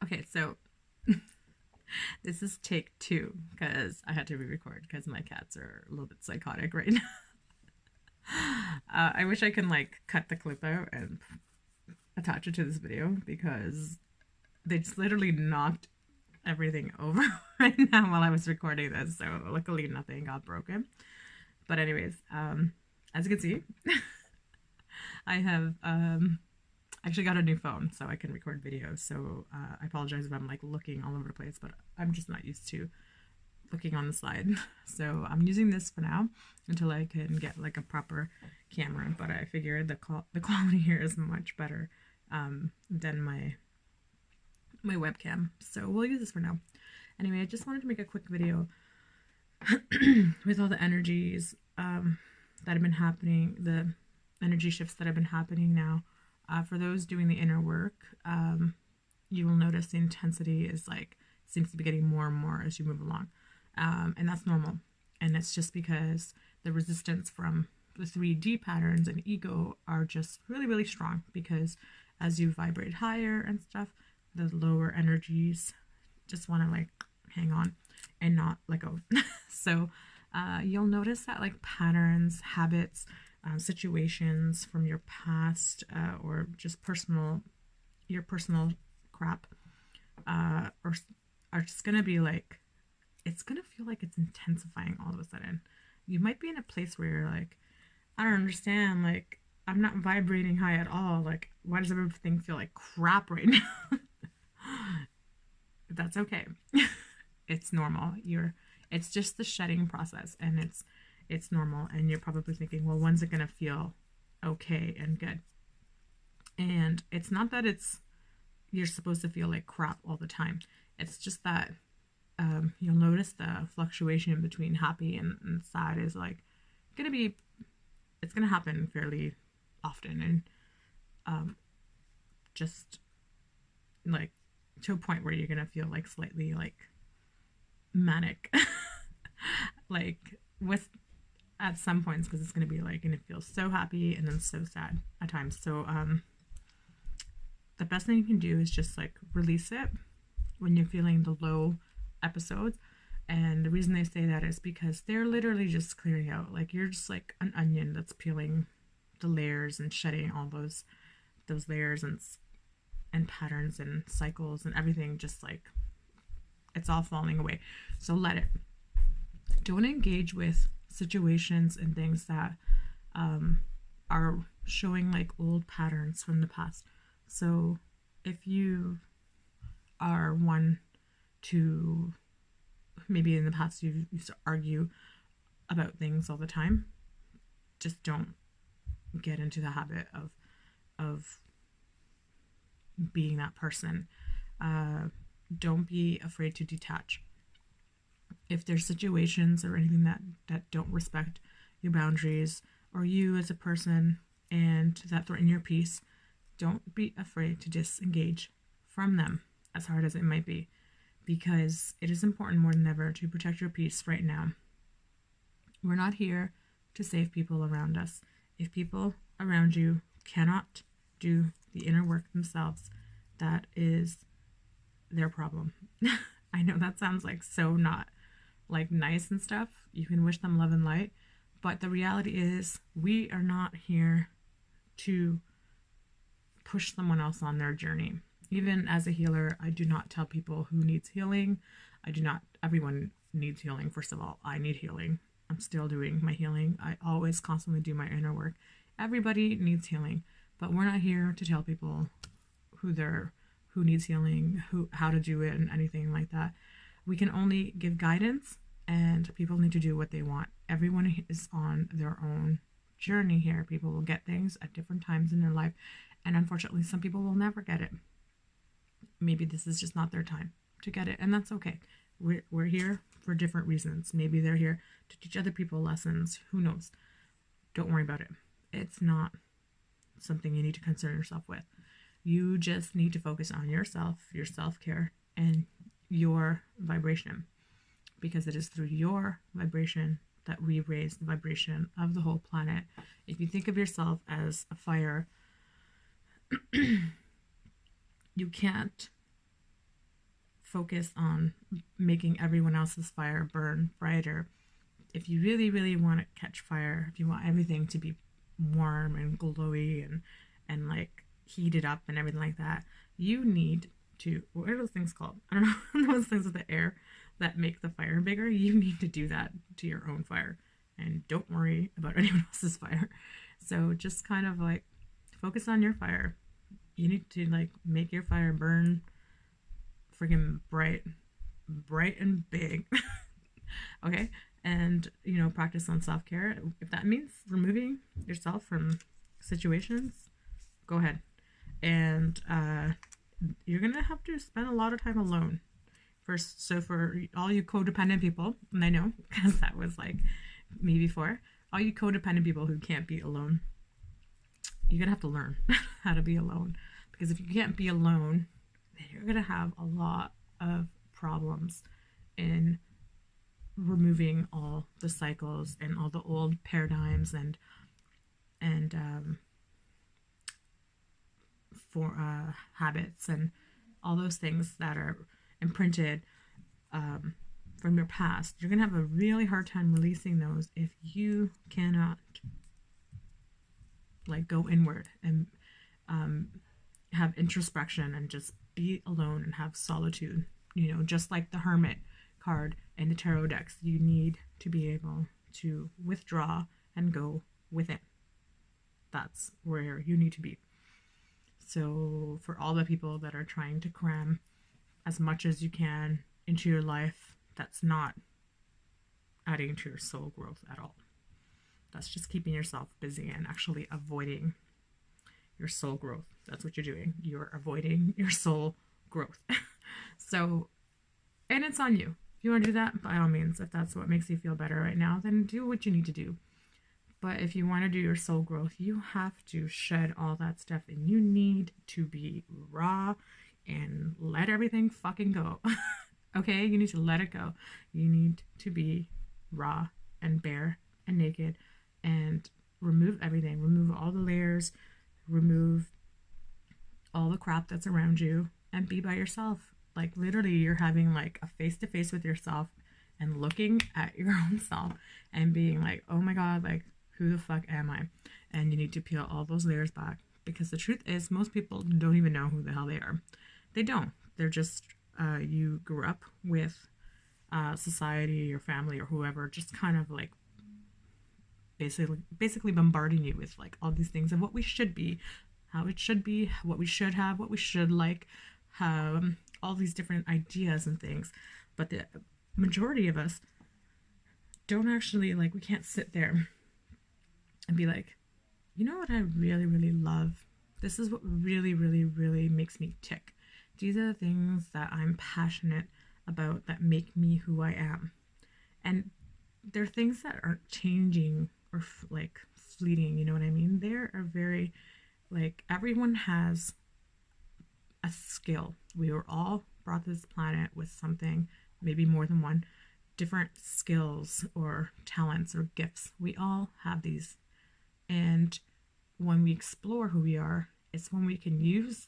Okay, so this is take two because I had to re-record because my cats are a little bit psychotic right now. I wish I can like cut the clip out and attach it to this video because they just literally knocked everything over right now while I was recording this. So luckily nothing got broken. But anyways, as you can see, I have actually got a new phone so I can record videos. So I apologize if I'm like looking all over the place, but I'm just not used to looking on the slide. So I'm using this for now until I can get like a proper camera. But I figured the quality here is much better than my webcam. So we'll use this for now. Anyway, I just wanted to make a quick video with all the energies that have been happening, the energy shifts that have been happening now. For those doing the inner work, you will notice the intensity is like, seems to be getting more and more as you move along. And that's normal. And it's just because the resistance from the 3D patterns and ego are just really, really strong, because as you vibrate higher and stuff, the lower energies just want to like hang on and not let go. So you'll notice that like patterns, habits, situations from your past or just your personal crap or are just gonna be like, it's gonna feel like it's intensifying all of a sudden. You might be in a place where you're like, I don't understand, like I'm not vibrating high at all, like why does everything feel like crap right now? That's okay. It's normal. It's just the shedding process, and it's normal. And you're probably thinking, well, when's it gonna feel okay and good? And it's not that you're supposed to feel like crap all the time. It's just that you'll notice the fluctuation between happy and sad is like it's gonna happen fairly often, and just like to a point where you're gonna feel like slightly like manic, like with at some points, because it's gonna be like, and it feels so happy and then so sad at times. So the best thing you can do is just like release it when you're feeling the low episodes. And the reason they say that is because they're literally just clearing out, like you're just like an onion that's peeling the layers and shedding all those layers and patterns and cycles and everything, just like it's all falling away. So let it. Don't engage with situations and things that are showing like old patterns from the past. So if you are one to, maybe in the past you used to argue about things all the time, just don't get into the habit of being that person. Don't be afraid to detach. If there's situations or anything that don't respect your boundaries or you as a person and that threaten your peace, don't be afraid to disengage from them, as hard as it might be, because it is important more than ever to protect your peace right now. We're not here to save people around us. If people around you cannot do the inner work themselves, that is their problem. I know that sounds like so not like nice and stuff. You can wish them love and light, but the reality is we are not here to push someone else on their journey. Even as a healer, I do not tell people who needs healing. Everyone needs healing. First of all, I need healing. I'm still doing my healing. I always constantly do my inner work. Everybody needs healing, but we're not here to tell people who needs healing, how to do it, and anything like that. We can only give guidance, and people need to do what they want. Everyone is on their own journey here. People will get things at different times in their life, and unfortunately some people will never get it. Maybe this is just not their time to get it, and that's okay. We're here for different reasons. Maybe they're here to teach other people lessons. Who knows? Don't worry about it. It's not something you need to concern yourself with. You just need to focus on yourself, your self-care, and your vibration, because it is through your vibration that we raise the vibration of the whole planet. If you think of yourself as a fire, you can't focus on making everyone else's fire burn brighter. If you really, really want to catch fire, if you want everything to be warm and glowy and like heated up and everything like that, you need to, what are those things called? I don't know, those things with the air that make the fire bigger. You need to do that to your own fire, and don't worry about anyone else's fire. So just kind of like focus on your fire. You need to like make your fire burn friggin' bright and big. Okay, and practice on self-care. If that means removing yourself from situations, go ahead. And you're gonna have to spend a lot of time alone first. So for all you codependent people, and I know because that was like me before, all you codependent people who can't be alone, you're gonna have to learn how to be alone. Because if you can't be alone, then you're gonna have a lot of problems in removing all the cycles and all the old paradigms and for habits and all those things that are imprinted from your past. You're gonna have a really hard time releasing those if you cannot like go inward and have introspection and just be alone and have solitude. Just like the Hermit card in the tarot decks, you need to be able to withdraw and go within. That's where you need to be. So for all the people that are trying to cram as much as you can into your life, that's not adding to your soul growth at all. That's just keeping yourself busy and actually avoiding your soul growth. That's what you're doing. You're avoiding your soul growth. So, and it's on you. If you want to do that, by all means, if that's what makes you feel better right now, then do what you need to do. But if you want to do your soul growth, you have to shed all that stuff, and you need to be raw and let everything fucking go. Okay? You need to let it go. You need to be raw and bare and naked and remove everything. Remove all the layers. Remove all the crap that's around you and be by yourself. Like literally you're having like a face-to-face with yourself and looking at your own self and being like, oh my God, like who the fuck am I? And you need to peel all those layers back, because the truth is most people don't even know who the hell they are. They don't. They're just, you grew up with society or family or whoever just kind of like basically bombarding you with like all these things of what we should be, how it should be, what we should have, what we should like, all these different ideas and things. But the majority of us don't actually like, we can't sit there and be like, you know what I really, really love? This is what really, really, really makes me tick. These are the things that I'm passionate about that make me who I am. And they're things that aren't changing or like fleeting, you know what I mean? There are very, like, everyone has a skill. We were all brought to this planet with something, maybe more than one, different skills or talents or gifts. We all have these. And when we explore who we are, it's when we can use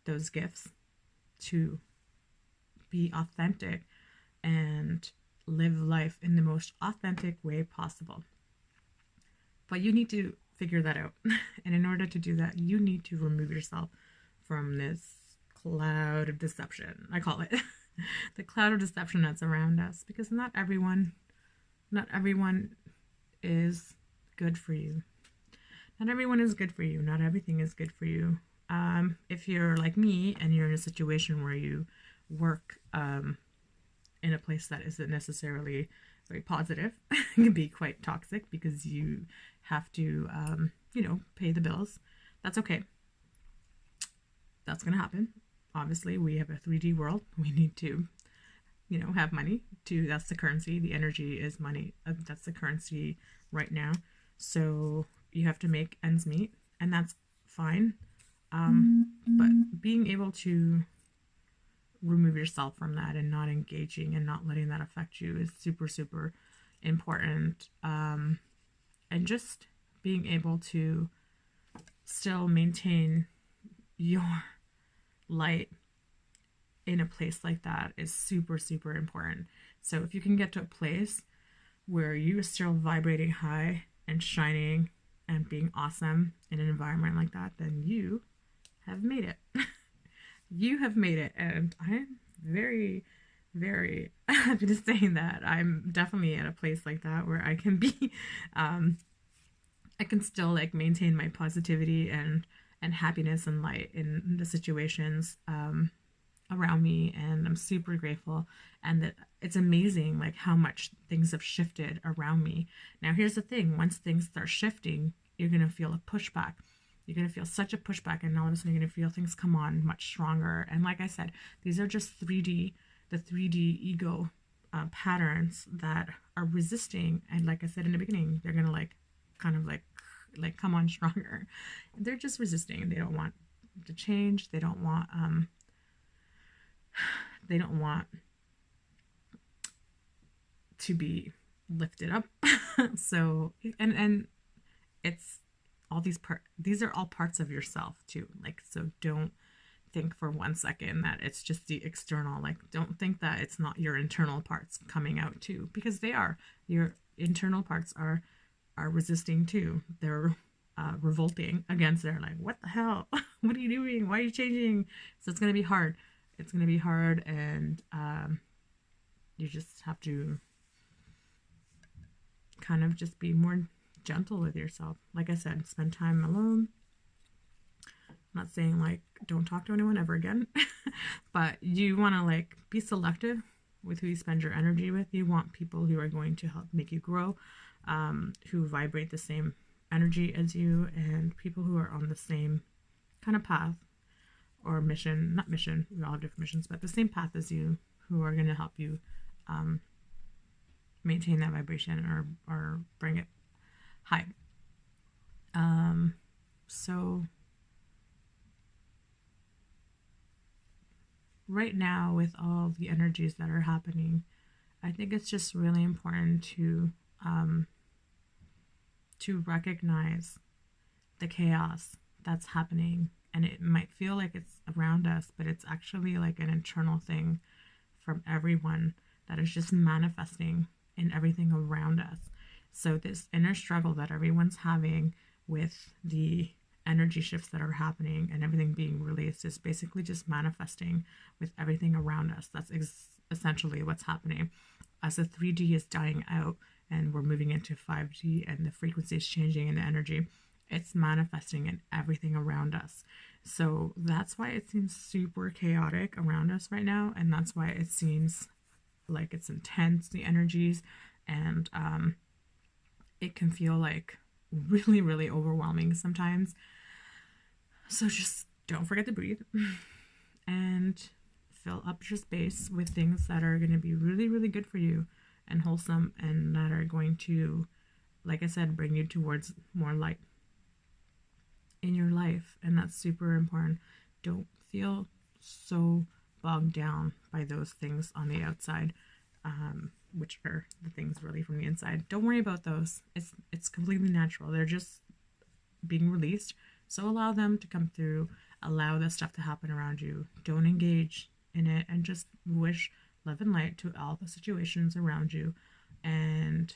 those gifts to be authentic and live life in the most authentic way possible. But you need to figure that out. And in order to do that, you need to remove yourself from this cloud of deception. I call it the cloud of deception that's around us, because not everyone is good for you. Not everyone is good for you. Not everything is good for you. If you're like me and you're in a situation where you work in a place that isn't necessarily very positive, it can be quite toxic because you have to, pay the bills. That's okay. That's going to happen. Obviously, we have a 3D world. We need to, have money to, that's the currency. The energy is money. That's the currency right now. So you have to make ends meet, and that's fine. But being able to remove yourself from that and not engaging and not letting that affect you is super, super important. And just being able to still maintain your light in a place like that is super, super important. So if you can get to a place where you are still vibrating high and shining and being awesome in an environment like that, then you have made it. You have made it. And I'm very, very happy to say that I'm definitely at a place like that where I can be, I can still like maintain my positivity and happiness and light in the situations around me, and I'm super grateful. And that it's amazing like how much things have shifted around me. Now here's the thing, once things start shifting, you're going to feel a pushback. You're going to feel such a pushback, and all of a sudden you're going to feel things come on much stronger. And like I said, these are just the 3D ego patterns that are resisting. And like I said in the beginning, they're going to like kind of like come on stronger. They're just resisting. They don't want to change. They don't want to be lifted up. So and it's all these are all parts of yourself too. Like, so don't think for 1 second that it's just the external. Like, don't think that it's not your internal parts coming out too, because they are. Your internal parts are resisting too. They're revolting against. They're like, what the hell? What are you doing? Why are you changing? So it's gonna be hard. It's gonna be hard, and you just have to kind of just be more gentle with yourself. Like I said, spend time alone. I'm not saying like don't talk to anyone ever again, but you want to like be selective with who you spend your energy with. You want people who are going to help make you grow, who vibrate the same energy as you, and people who are on the same kind of path or mission. Not mission, we all have different missions, but the same path as you, who are going to help you maintain that vibration or bring it high. So right now, with all the energies that are happening, I think it's just really important to recognize the chaos that's happening. And it might feel like it's around us, but it's actually like an internal thing from everyone that is just manifesting in everything around us. So this inner struggle that everyone's having with the energy shifts that are happening and everything being released is basically just manifesting with everything around us. That's essentially what's happening. As the 3D is dying out and we're moving into 5D and the frequency is changing in the energy, it's manifesting in everything around us. So that's why it seems super chaotic around us right now, and that's why it seems like it's intense, the energies, and it can feel like really, really overwhelming sometimes. So just don't forget to breathe and fill up your space with things that are going to be really, really good for you and wholesome, and that are going to, like I said, bring you towards more light in your life. And that's super important. Don't feel so bogged down by those things on the outside, which are the things really from the inside. Don't worry about those. It's completely natural. They're just being released. So allow them to come through. Allow the stuff to happen around you. Don't engage in it, and just wish love and light to all the situations around you, and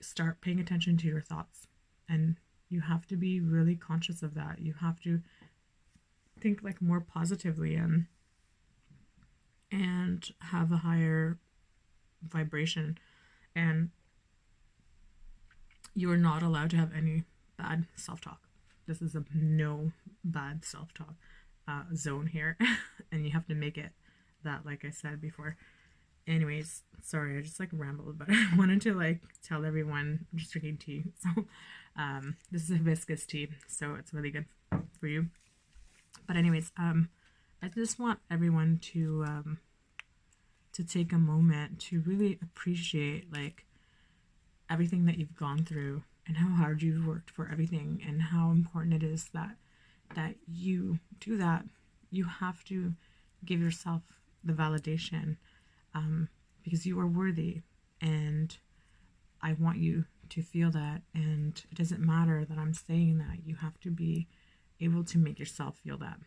start paying attention to your thoughts. And you have to be really conscious of that. You have to think like more positively and have a higher vibration. And you are not allowed to have any bad self-talk. This is a no bad self-talk zone here. And you have to make it that, like I said before. Anyways, sorry, I just like rambled, but I wanted to like tell everyone I'm just drinking tea. So this is hibiscus tea, so it's really good for you. But anyways, I just want everyone to take a moment to really appreciate like everything that you've gone through and how hard you've worked for everything, and how important it is that you do that. You have to give yourself the validation, because you are worthy, and I want you to feel that. And it doesn't matter that I'm saying that. You have to be able to make yourself feel that.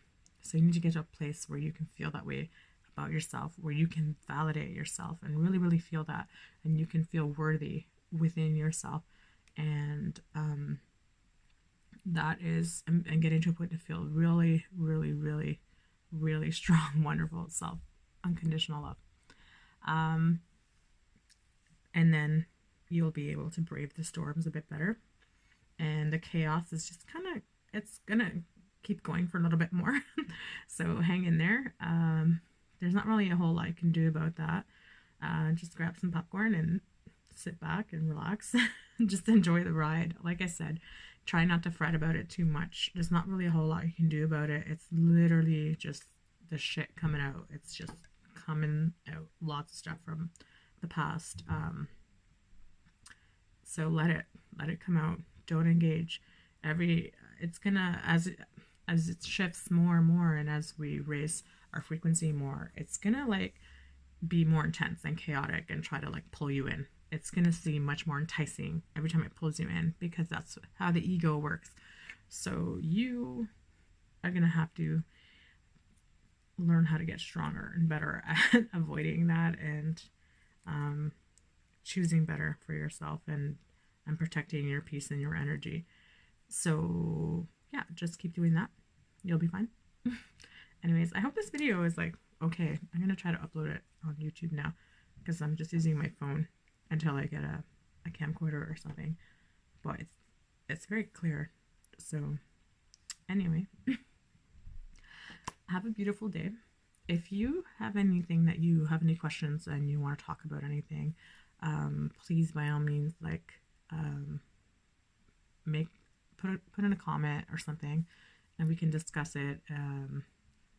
So you need to get to a place where you can feel that way about yourself, where you can validate yourself and really, really feel that, and you can feel worthy within yourself. And that is, and getting to a point to feel really, really, really, really strong, wonderful self, unconditional love. And then you'll be able to brave the storms a bit better. And the chaos is just kind of, it's gonna keep going for a little bit more. So hang in there. There's not really a whole lot you can do about that. Just grab some popcorn and sit back and relax. Just enjoy the ride. Like I said, try not to fret about it too much. There's not really a whole lot you can do about it. It's literally just the shit coming out. It's just coming out. Lots of stuff from the past. So let it come out. Don't engage. It's gonna, as it shifts more and more, and as we raise our frequency more, it's gonna like be more intense and chaotic and try to like pull you in. It's gonna seem much more enticing every time it pulls you in, because that's how the ego works. So you are gonna have to learn how to get stronger and better at avoiding that, and choosing better for yourself, and protecting your peace and your energy. So yeah, just keep doing that. You'll be fine. Anyways, I hope this video is like okay. I'm gonna try to upload it on YouTube now, because I'm just using my phone until I get a camcorder or something. But it's very clear. So anyway, have a beautiful day. If you have anything that you have any questions and you want to talk about anything, please by all means put in a comment or something, and we can discuss it.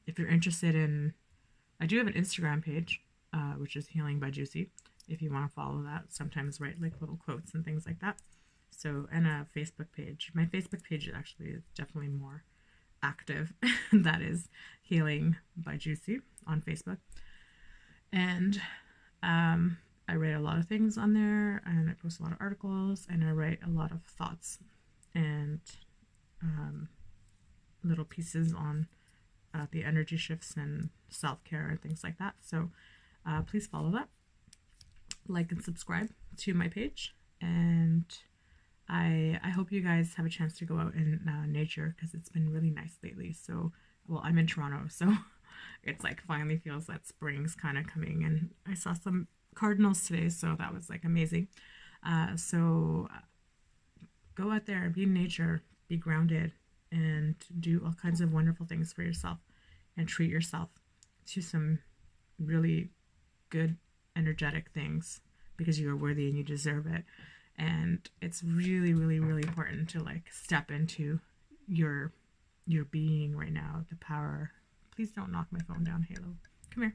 If you're interested in, I do have an Instagram page, which is Healing by Giusi, if you want to follow that. Sometimes write like little quotes and things like that. So, and a Facebook page. My Facebook page actually is definitely more active. That is Healing by Giusi on Facebook. And I write a lot of things on there, and I post a lot of articles, and I write a lot of thoughts and little pieces on the energy shifts and self-care and things like that. So please follow that, like and subscribe to my page, and I hope you guys have a chance to go out in nature, because it's been really nice lately. So, well, I'm in Toronto, so it's like finally feels that spring's kind of coming, and I saw some cardinals today, so that was like amazing. So go out there, be in nature, be grounded, and do all kinds of wonderful things for yourself, and treat yourself to some really good energetic things, because you are worthy and you deserve it. And it's really, really, really important to like step into your being right now, the power. Please don't knock my phone down, Halo. Come here.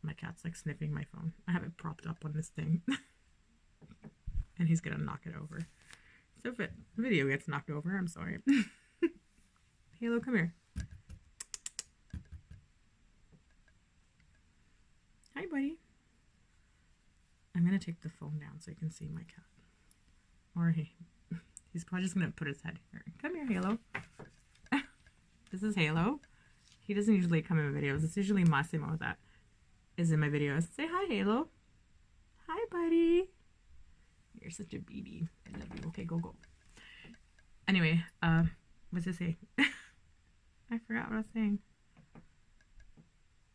My cat's like sniffing my phone. I have it propped up on this thing. And he's gonna knock it over. So if the video gets knocked over, I'm sorry. Halo, come here. Hi, buddy. I'm gonna take the phone down so you can see my cat. Or he's probably just gonna put his head here. Come here, Halo. This is Halo. He doesn't usually come in my videos. It's usually Massimo that is in my videos. Say hi, Halo. Hi, buddy. You're such a baby. I love you. Okay, go. Anyway, what's it say? I forgot what I was saying.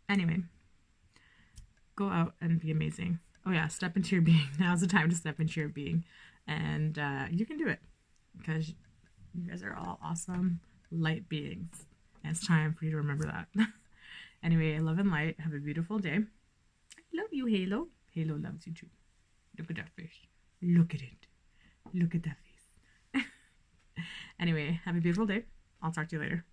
Anyway, go out and be amazing. Oh yeah, step into your being. Now's the time to step into your being. And you can do it, because you guys are all awesome light beings. And it's time for you to remember that. Anyway, love and light. Have a beautiful day. I love you, Halo. Halo loves you too. Look at that face. Look at it. Look at that face. Anyway, have a beautiful day. I'll talk to you later.